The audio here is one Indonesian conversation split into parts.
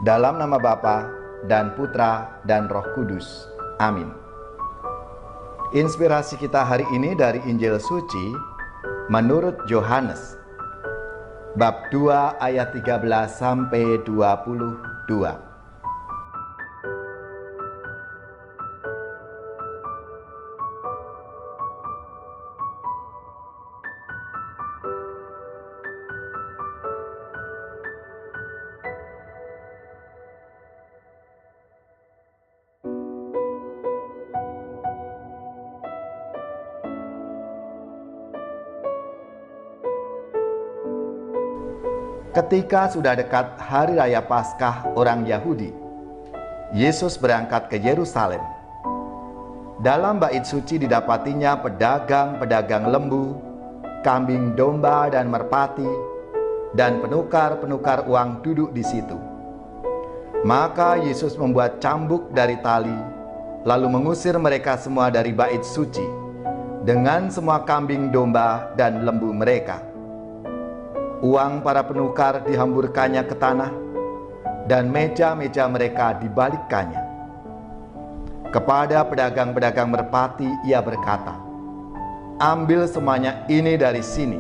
Dalam nama Bapa dan Putra dan Roh Kudus. Amin. Inspirasi kita hari ini dari Injil Suci menurut Yohanes, bab 2 ayat 13 sampai 22. Ketika sudah dekat hari raya Paskah orang Yahudi, Yesus berangkat ke Yerusalem. Dalam bait suci didapatinya pedagang-pedagang lembu, kambing domba dan merpati, dan penukar-penukar uang duduk di situ. Maka Yesus membuat cambuk dari tali, lalu mengusir mereka semua dari bait suci, dengan semua kambing domba dan lembu mereka. Uang para penukar dihamburkannya ke tanah, dan meja-meja mereka dibalikkannya. Kepada pedagang-pedagang merpati ia berkata, "Ambil semuanya ini dari sini.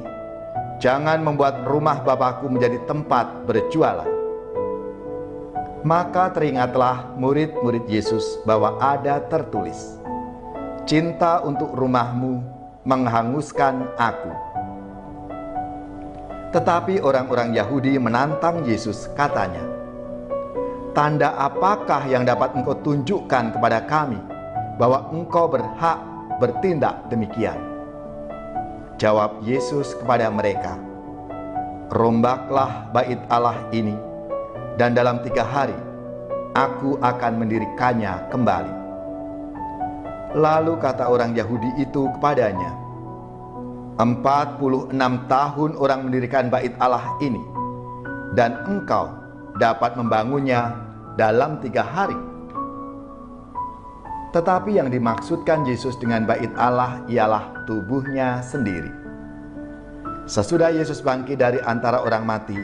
Jangan membuat rumah Bapakku menjadi tempat berjualan." Maka teringatlah murid-murid Yesus bahwa ada tertulis, "Cinta untuk rumahmu menghanguskan aku." Tetapi orang-orang Yahudi menantang Yesus, katanya, "Tanda apakah yang dapat engkau tunjukkan kepada kami bahwa engkau berhak bertindak demikian?" Jawab Yesus kepada mereka, "Rombaklah bait Allah ini, dan dalam 3 hari aku akan mendirikannya kembali." Lalu kata orang Yahudi itu kepadanya, 46 tahun orang mendirikan bait Allah ini, dan engkau dapat membangunnya dalam 3 hari. Tetapi yang dimaksudkan Yesus dengan bait Allah ialah tubuhnya sendiri. Sesudah Yesus bangkit dari antara orang mati,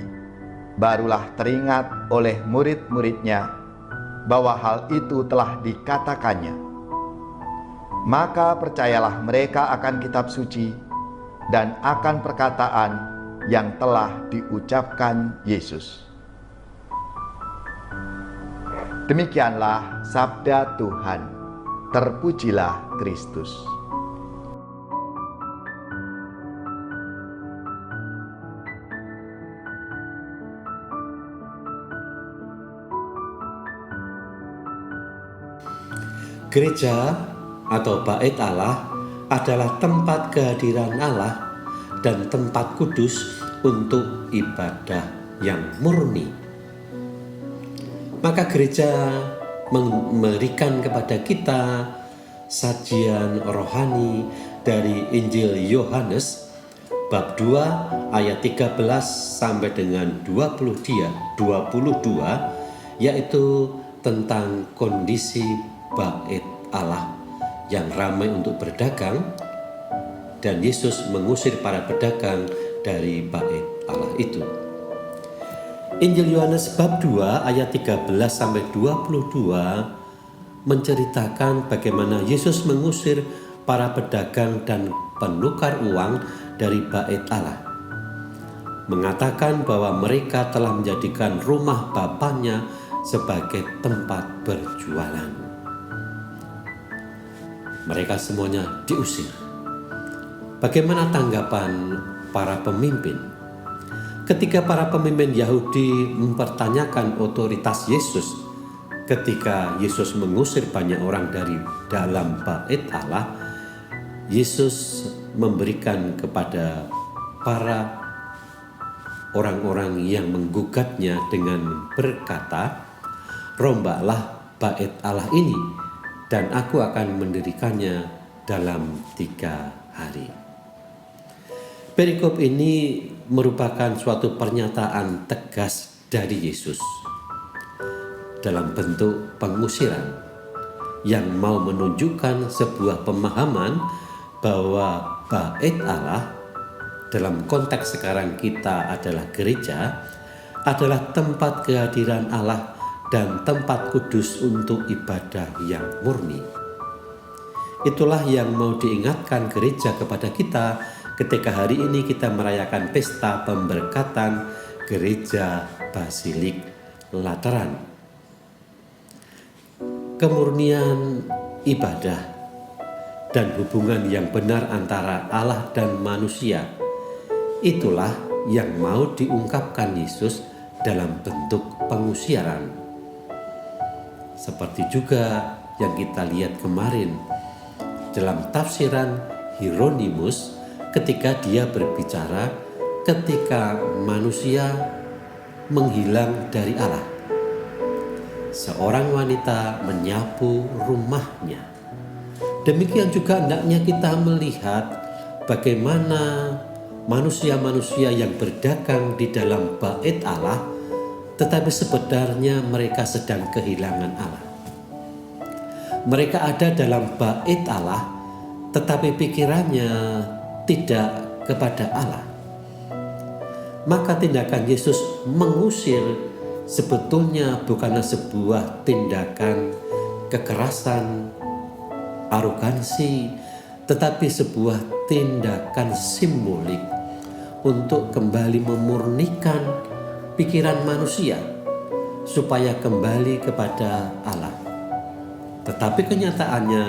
barulah teringat oleh murid-muridnya bahwa hal itu telah dikatakannya. Maka percayalah mereka akan kitab suci dan akan perkataan yang telah diucapkan Yesus. Demikianlah sabda Tuhan. Terpujilah Kristus. Gereja atau bait Allah adalah tempat kehadiran Allah dan tempat kudus untuk ibadah yang murni. Maka gereja memberikan kepada kita sajian rohani dari Injil Yohanes bab 2 ayat 13 sampai dengan 22, yaitu tentang kondisi bait Allah yang ramai untuk berdagang, dan Yesus mengusir para pedagang dari bait Allah itu. Injil Yohanes bab 2 ayat 13 sampai 22 menceritakan bagaimana Yesus mengusir para pedagang dan penukar uang dari bait Allah. Mengatakan bahwa mereka telah menjadikan rumah Bapaknya sebagai tempat berjualan. Mereka semuanya diusir. Bagaimana tanggapan para pemimpin? Ketika para pemimpin Yahudi mempertanyakan otoritas Yesus, ketika Yesus mengusir banyak orang dari dalam bait Allah, Yesus memberikan kepada para orang-orang yang menggugatnya dengan berkata, "Rombaklah bait Allah ini, dan aku akan mendirikannya dalam 3 hari." Perikop ini merupakan suatu pernyataan tegas dari Yesus dalam bentuk pengusiran yang mau menunjukkan sebuah pemahaman bahwa bait Allah dalam konteks sekarang kita adalah gereja, adalah tempat kehadiran Allah dan tempat kudus untuk ibadah yang murni. Itulah yang mau diingatkan gereja kepada kita ketika hari ini kita merayakan pesta pemberkatan Gereja Basilik Lateran. Kemurnian ibadah dan hubungan yang benar antara Allah dan manusia, itulah yang mau diungkapkan Yesus dalam bentuk pengusiran. Seperti juga yang kita lihat kemarin dalam tafsiran Hieronymus ketika dia berbicara ketika manusia menghilang dari Allah. Seorang wanita menyapu rumahnya. Demikian juga hendaknya kita melihat bagaimana manusia-manusia yang berdagang di dalam bait Allah, tetapi sebenarnya mereka sedang kehilangan Allah. Mereka ada dalam bait Allah, tetapi pikirannya tidak kepada Allah. Maka tindakan Yesus mengusir sebetulnya bukanlah sebuah tindakan kekerasan, arogansi, tetapi sebuah tindakan simbolik untuk kembali memurnikan pikiran manusia supaya kembali kepada Allah. Tetapi kenyataannya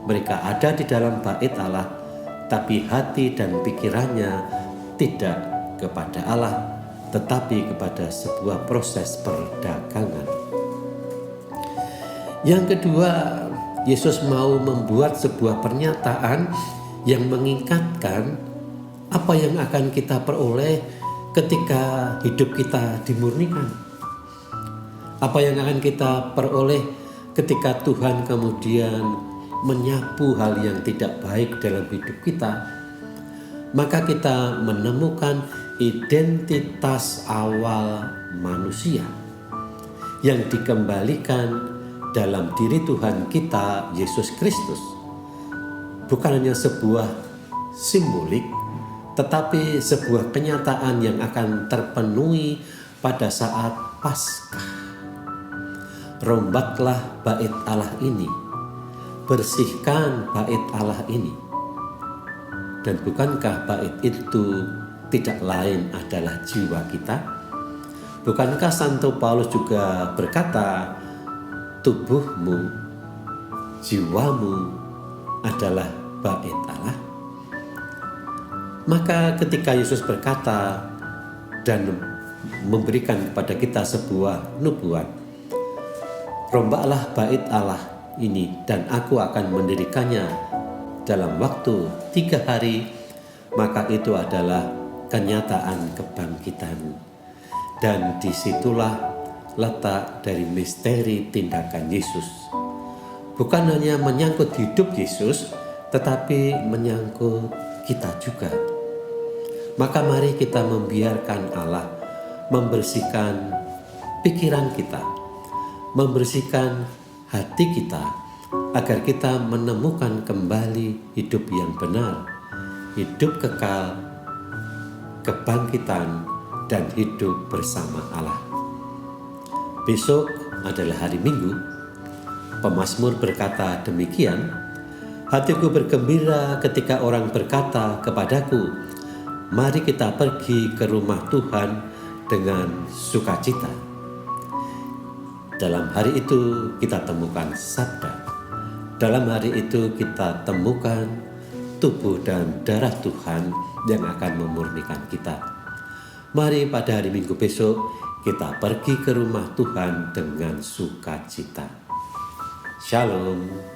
mereka ada di dalam bait Allah, tapi hati dan pikirannya tidak kepada Allah, tetapi kepada sebuah proses perdagangan. Yang kedua, Yesus mau membuat sebuah pernyataan yang mengingatkan apa yang akan kita peroleh ketika hidup kita dimurnikan. Apa yang akan kita peroleh ketika Tuhan kemudian menyapu hal yang tidak baik dalam hidup kita. Maka kita menemukan identitas awal manusia yang dikembalikan dalam diri Tuhan kita, Yesus Kristus. Bukan hanya sebuah simbolik, tetapi sebuah kenyataan yang akan terpenuhi pada saat Paskah. Rombaklah bait Allah ini, bersihkan bait Allah ini. Dan bukankah bait itu tidak lain adalah jiwa kita? Bukankah Santo Paulus juga berkata, tubuhmu, jiwamu adalah bait Allah? Maka ketika Yesus berkata dan memberikan kepada kita sebuah nubuat, rombaklah bait Allah ini dan aku akan mendirikannya dalam waktu 3 hari, maka itu adalah kenyataan kebangkitan. Dan disitulah letak dari misteri tindakan Yesus. Bukan hanya menyangkut hidup Yesus, tetapi menyangkut kita juga. Maka mari kita membiarkan Allah membersihkan pikiran kita, membersihkan hati kita, agar kita menemukan kembali hidup yang benar, hidup kekal, kebangkitan, dan hidup bersama Allah. Besok adalah hari Minggu. Pemazmur berkata demikian, hatiku bergembira ketika orang berkata kepadaku, mari kita pergi ke rumah Tuhan dengan sukacita. Dalam hari itu kita temukan sabda. Dalam hari itu kita temukan tubuh dan darah Tuhan yang akan memurnikan kita. Mari pada hari Minggu besok kita pergi ke rumah Tuhan dengan sukacita. Shalom.